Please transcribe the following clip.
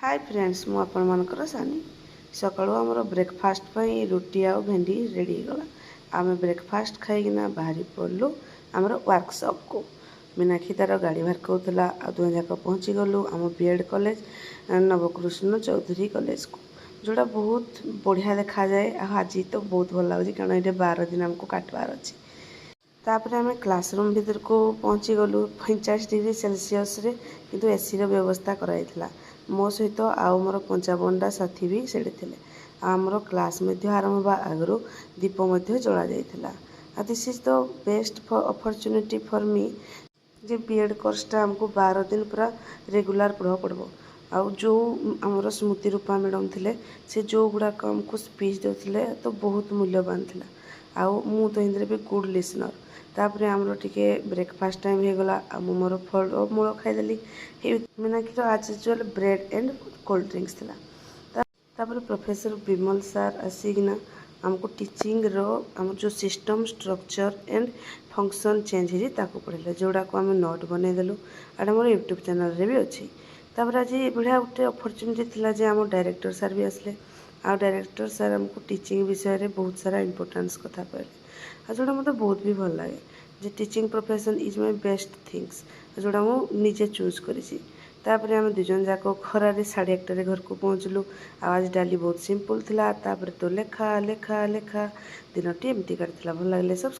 Hi friends मु आपनकर सानी सकाळु आमर ब्रेकफास्ट पई रुटी आ भेंडी रेडी गला आम ब्रेकफास्ट खाईकिना बाहरी पड़लु आमर वर्कशॉप को मीनाक्षी तार गाड़ी बाहर कौला आ दुहे जाक पहुँची गलु आम BEd college Nabakrishna Choudhury college को जोड़ा बहुत बढ़िया देखा जाए। आज तो बहुत भल लगे कारण ये 12 दिन आमको काटवार अच्छी। तापर आम क्लासरूम भीतर को पहुँची गलु 45 डिग्री सेल्सियस रे किंतु एसी रो व्यवस्था कराइथिला। मो सहित आउ मोर 55टा साथी भी सेठी थिले। आमर क्लास मध्य आरंभ होगा आगु दीप मध्य जला जाइथिला। This is the best opportunity for me जे बीएड कोर्सटा आमको 12 दिन पूरा रेगुलर पढ़ा पड़ो। आउ जो आमर स्मृति रूपा मैडम थिले से जो गुड़ाक आमको स्पीच देते तो बहुत मूल्यवान थिला। आउ मु तो हिंदी भी गुड लिसनर। तापर आमर टिके ब्रेकफास्ट टाइम हो गला मोर फल मूल खाईदेली मीनाक्षी आज usual bread and cold drinks थिला। तापर प्रोफेसर विमल सार आसिकिना आमको टीचिंग रो आम जो system structure and function change हो ताको पढ़े जोड़ा को आम नोट बनईदेलु आड़ मोर यूट्यूब चैनल रे भी अच्छी। तापर आज बढ़िया गोटे अपॉर्चुनिटी थिला जे आम डायरेक्टर सार भी आसले आ डायरेक्टर सार आमको टीचिंग विषय रे बहुत सारा इंपोर्टेंस कथा कहले जोड़ा मत बहुत भी भल लगे जे teaching profession is my best things जोड़ा मुझे चूज करी। तापर आम दुजन जाक खरारे 8:30 घर को पहुँचलु। आज डाली बहुत सिंपल थिला तापर तो लेखा लेखा लेखा दिनटी एमती काटला भल लगे सब।